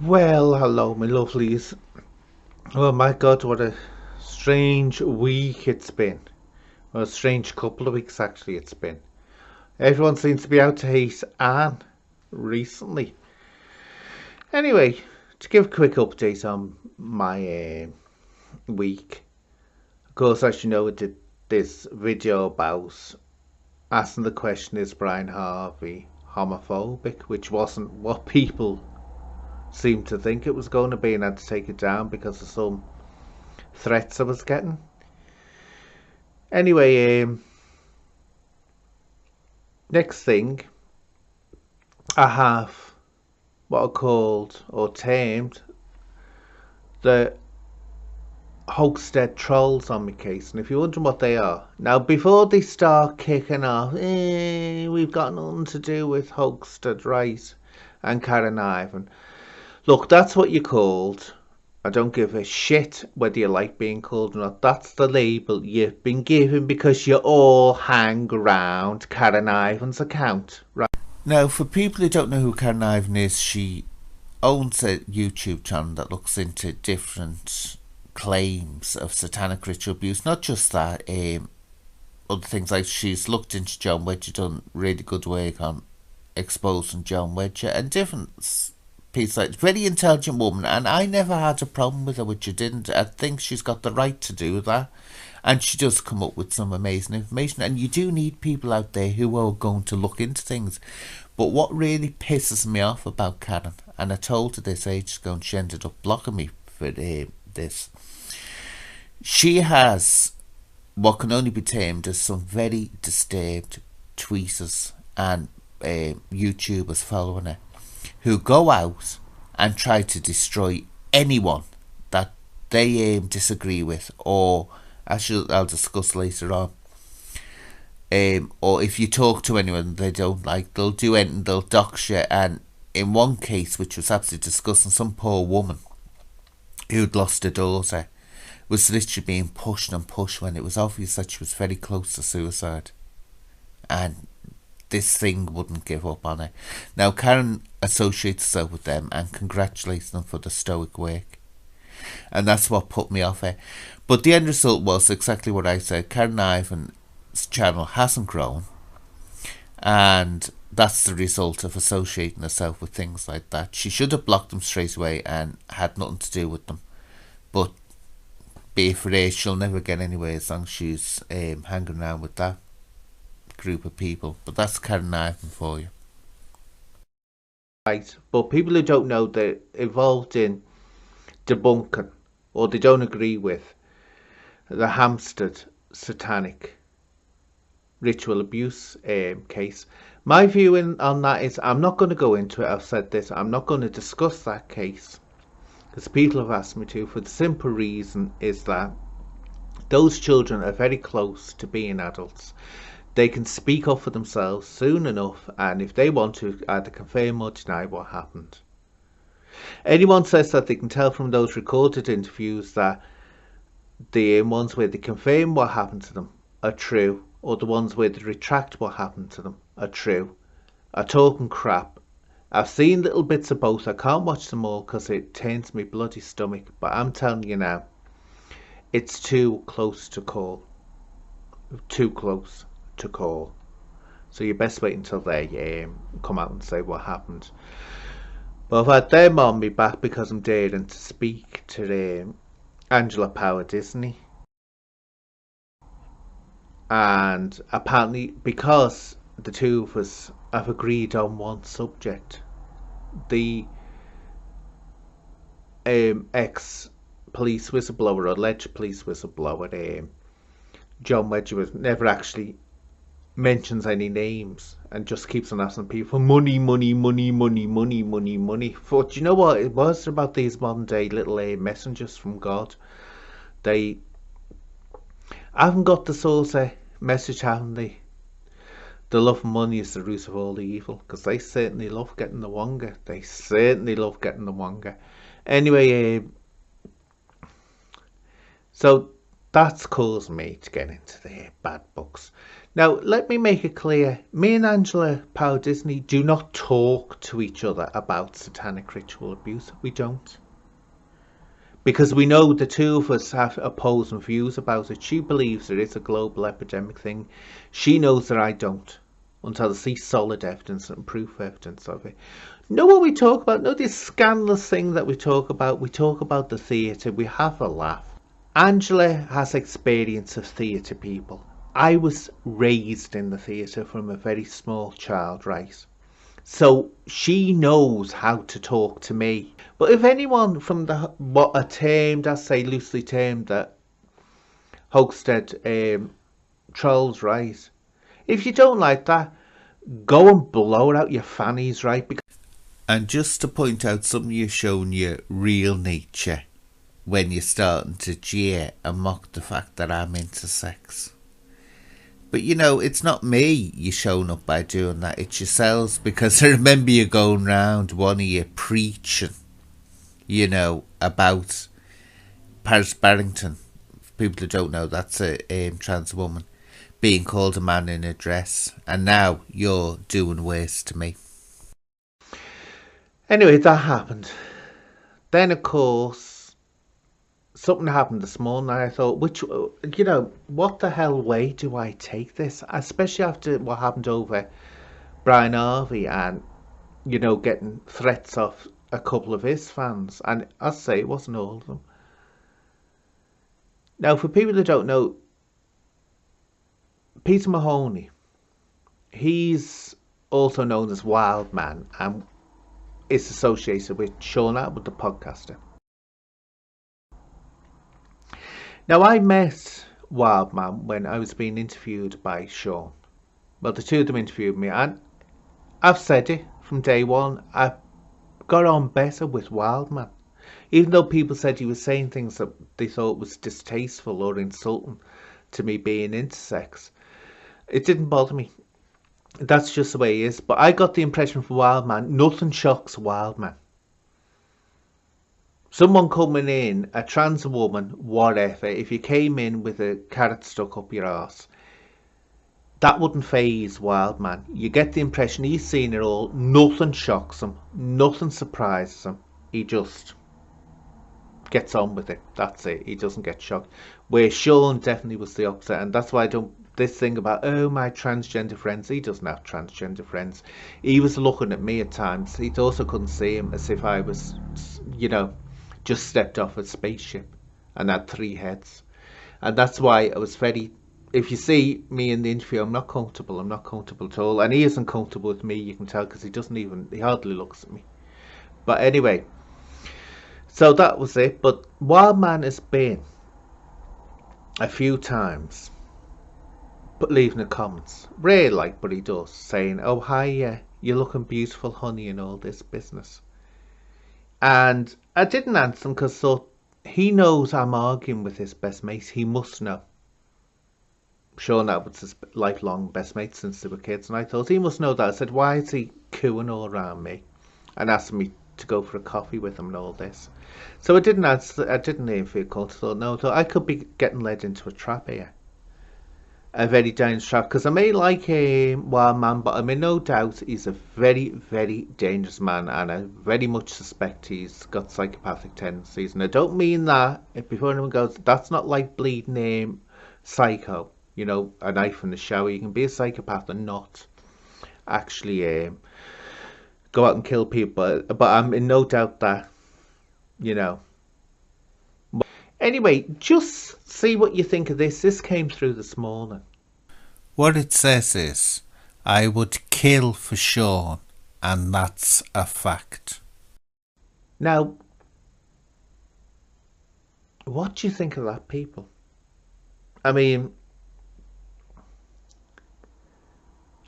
Well, hello, my lovelies. Oh my God, what a strange week it's been. Well, a strange couple of weeks, actually, it's been. Everyone seems to be out to hate Anne recently. Anyway, to give a quick update on my week, of course, as you know, I did this video about asking the question, is Brian Harvey homophobic? Which wasn't what people seemed to think it was going to be, and I had to take it down because of some threats I was getting. Anyway, next thing, I have what are called or termed the Hoaxtead trolls on my case. And if you're wondering what they are, now before they start kicking off, we've got nothing to do with Hoaxtead, right? And Karen Ivan. Look, that's what you're called. I don't give a shit whether you like being called or not. That's the label you've been given because you all hang around Karen Ivan's account, right? Now, for people who don't know who Karen Ivan is, she owns a YouTube channel that looks into different claims of satanic ritual abuse. Not just that, other things like she's looked into John Wedger, done really good work on exposing John Wedger and different pieces. Like, very intelligent woman, and I never had a problem with her, which you didn't. I think she's got the right to do that. And she does come up with some amazing information. And you do need people out there who are going to look into things. But what really pisses me off about Karen, and I told her this ages ago and she ended up blocking me for this, she has what can only be termed as some very disturbed tweeters and YouTubers following her who go out and try to destroy anyone that they disagree with, or as I'll discuss later on, or if you talk to anyone they don't like, they'll do anything, they'll dox you. And in one case, which was absolutely disgusting, some poor woman who'd lost her daughter was literally being pushed and pushed when it was obvious that she was very close to suicide. And this thing wouldn't give up on her. Now, Karen associates herself with them and congratulates them for the stoic work. And that's what put me off her. But the end result was exactly what I said. Karen Ivan's channel hasn't grown. And that's the result of associating herself with things like that. She should have blocked them straight away and had nothing to do with them. But be for her, she'll never get anywhere as long as she's hanging around with that group of people. But that's Karen Ivan for you. Right, but people who don't know, they're involved in debunking or they don't agree with the Hampstead satanic ritual abuse case. My view on that is I'm not going to go into it. I've said this. I'm not going to discuss that case because people have asked me to, for the simple reason is that those children are very close to being adults. They can speak up for themselves soon enough, and if they want to, either confirm or deny what happened. Anyone says that they can tell from those recorded interviews that the ones where they confirm what happened to them are true, or the ones where they retract what happened to them are true, are talking crap. I've seen little bits of both. I can't watch them all because it turns me bloody stomach, but I'm telling you now, it's too close to call. Too close to call. So you best wait until they come out and say what happened. But I've had them on me back because I'm daring to speak to Angela Power Disney. And apparently, because the two of us have agreed on one subject, the ex-police whistleblower, alleged police whistleblower, John Wedger, was never actually mentions any names and just keeps on asking people money, money, money, money, money, money, money. But you know what it was about these modern day little messengers from God? They haven't got the source message, haven't they? The love of money is the root of all the evil, because they certainly love getting the wonga. They certainly love getting the wonga. Anyway, so that's caused me to get into the bad books. Now, let me make it clear, me and Angela Power Disney do not talk to each other about satanic ritual abuse. We don't. Because we know the two of us have opposing views about it. She believes it is a global epidemic thing. She knows that I don't, until I see solid evidence and proof evidence of it. Know what we talk about? Know this scandalous thing that we talk about? We talk about the theatre. We have a laugh. Angela has experience of theatre, people. I was raised in the theatre from a very small child, right? So she knows how to talk to me. But if anyone from what are termed, I say loosely termed, that Hoaxtead trolls, right? If you don't like that, go and blow it out your fannies, right? And just to point out something, you're showing your real nature when you're starting to jeer and mock the fact that I'm intersex. But you know, it's not me you're showing up by doing that, it's yourselves, because I remember you going round, one of you preaching, you know, about Paris Barrington. For people who don't know, that's a trans woman, being called a man in a dress, and now you're doing worse to me. Anyway, that happened. Then, of course, something happened this morning. I thought, what the hell way do I take this? Especially after what happened over Brian Harvey and, getting threats off a couple of his fans. And I say it wasn't all of them. Now, for people who don't know, Peter Mahoney, he's also known as Wildman and is associated with Shaun Attwood, the podcaster. Now, I met Wildman when I was being interviewed by Shaun. Well, the two of them interviewed me, and I've said it from day one, I got on better with Wildman. Even though people said he was saying things that they thought was distasteful or insulting to me being intersex, it didn't bother me. That's just the way he is. But I got the impression from Wildman, nothing shocks Wildman. Someone coming in, a trans woman, whatever, if you came in with a carrot stuck up your arse, that wouldn't faze Wildman. You get the impression he's seen it all. Nothing shocks him. Nothing surprises him. He just gets on with it. That's it. He doesn't get shocked. Where Shaun definitely was the opposite. And that's why I don't... This thing about, oh, my transgender friends. He doesn't have transgender friends. He was looking at me at times. He also couldn't see him as if I was, just stepped off a spaceship and had 3 heads. And that's why I was very... If you see me in the interview, I'm not comfortable. I'm not comfortable at all. And he isn't comfortable with me, you can tell, because he hardly looks at me. But anyway, so that was it. But Wildman has been a few times, but leaving the comments, rare like, but he does, saying, oh, hi, you're looking beautiful, honey, and all this business. And I didn't answer him because I thought, he knows I'm arguing with his best mate. He must know. Shaun Attwood's his lifelong best mate since they were kids, and I thought he must know that. I said, why is he cooing all around me and asking me to go for a coffee with him and all this? So I didn't answer. I didn't even feel comfortable. No, I thought I could be getting led into a trap here. A very dangerous trap, because I may like him, Wildman, but I'm in no doubt he's a very, very dangerous man, and I very much suspect he's got psychopathic tendencies. And I don't mean that, before anyone goes, that's not like bleeding psycho, a knife in the shower. You can be a psychopath and not actually go out and kill people, but I'm in no doubt that, Anyway, just see what you think of this. This came through this morning. What it says is, I would kill for Shaun, and that's a fact. Now, what do you think of that, people? I mean,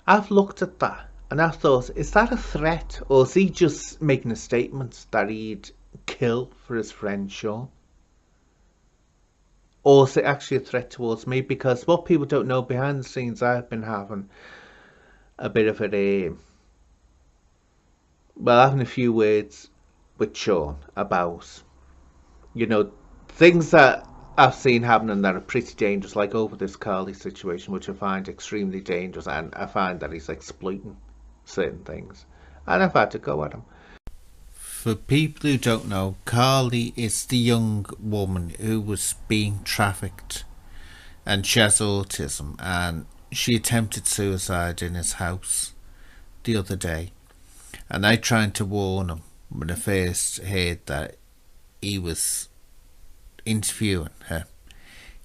I've looked at that and I've thought, is that a threat, or is he just making a statement that he'd kill for his friend Shaun? Or is it actually a threat towards me? Because what people don't know, behind the scenes, I've been having a bit of having a few words with Shaun about, things that I've seen happening that are pretty dangerous, like over this Carly situation, which I find extremely dangerous, and I find that he's exploiting certain things, and I've had to go at him. For people who don't know, Carly is the young woman who was being trafficked, and she has autism, and she attempted suicide in his house the other day. And I tried to warn him when I first heard that he was interviewing her,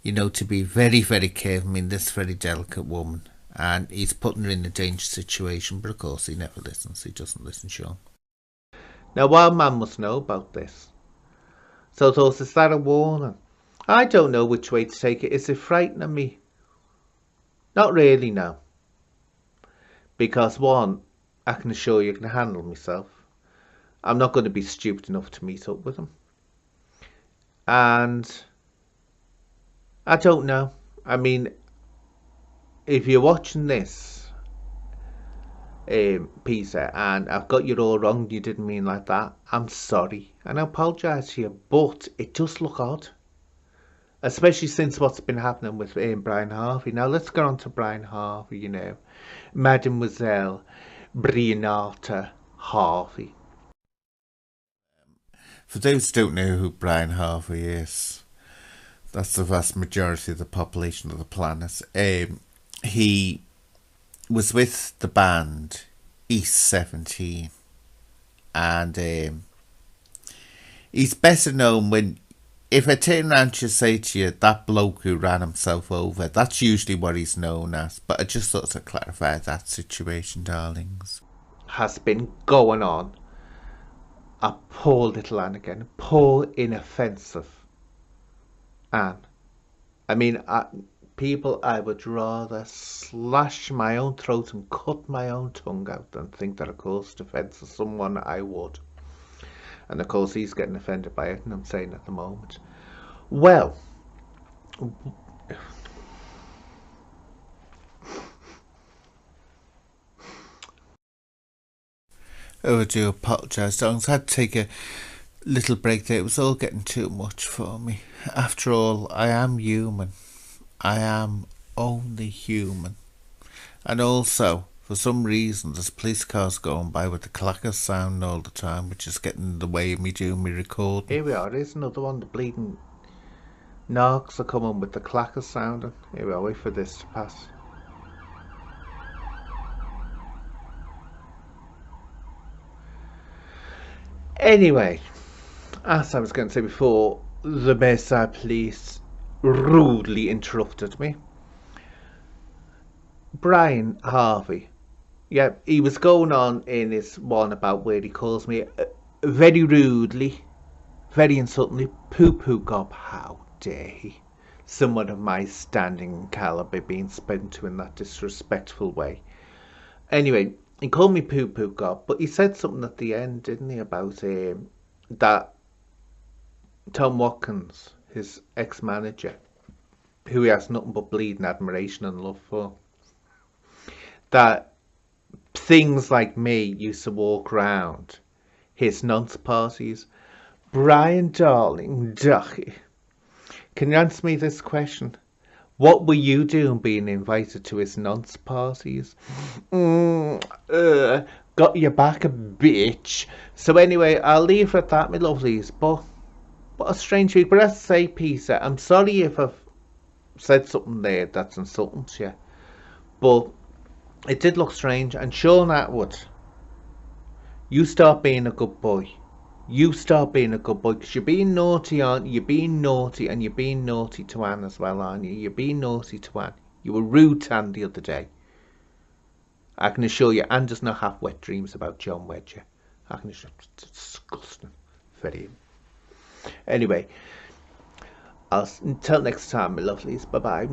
to be very, very careful. I mean, this very delicate woman, and he's putting her in a dangerous situation, but of course he never listens. He doesn't listen, Shaun. Now, Wildman must know about this. So, thus, is that a warning? I don't know which way to take it. Is it frightening me? Not really, no. Because, one, I can assure you I can handle myself. I'm not going to be stupid enough to meet up with him. And I don't know. I mean, if you're watching this, Peter, and I've got you all wrong, you didn't mean like that, I'm sorry. And I apologise to you, but it does look odd. Especially since what's been happening with Brian Harvey. Now, let's get on to Brian Harvey, Mademoiselle Brianata Harvey. For those who don't know who Brian Harvey is, that's the vast majority of the population of the planet. He was with the band East 17, and he's better known when, if I turn around to say to you, that bloke who ran himself over, that's usually what he's known as. But I just thought to clarify that situation, darlings. Has been going on. A poor little Anne again. Poor, inoffensive Anne. I mean, people, I would rather slash my own throat and cut my own tongue out than think that I caused offence to someone. I would. And of course he's getting offended by it, and I'm saying at the moment. Well, Oh, I do apologise, darlings. I had to take a little break there. It was all getting too much for me. After all, I am human. I am only human. And also, for some reason, there's police cars going by with the clackers sound all the time, which is getting in the way of me doing my recording. here we are. There's another one. The bleeding narcs are coming with the clackers sounding. Here we are. Wait for this to pass. Anyway, as I was going to say before, the Bayside police rudely interrupted me. Brian Harvey, yeah, he was going on in his one about where he calls me very rudely, very insultingly, poo-poo gob. How dare he? Someone of my standing and calibre being spoken to in that disrespectful way. Anyway, he called me poo-poo gob, but he said something at the end, didn't he, about that Tom Watkins, his ex-manager, who he has nothing but bleeding admiration and love for, that things like me used to walk round his nonce parties. Brian, darling, ducky, can you answer me this question? What were you doing being invited to his nonce parties? Got your back, a bitch. So anyway, I'll leave it at that, my lovelies. But what a strange week. But let's say, Peter, I'm sorry if I've said something there that's insulting to you. But it did look strange. And Shaun Attwood, you start being a good boy. You start being a good boy, because you're being naughty, aren't you? You're being naughty, and you're being naughty to Anne as well, aren't you? You're being naughty to Anne. You were rude to Anne the other day. I can assure you, Anne does not have wet dreams about John Wedger. I can assure you, it's disgusting. Very. Anyway, until next time, my lovelies. Bye-bye.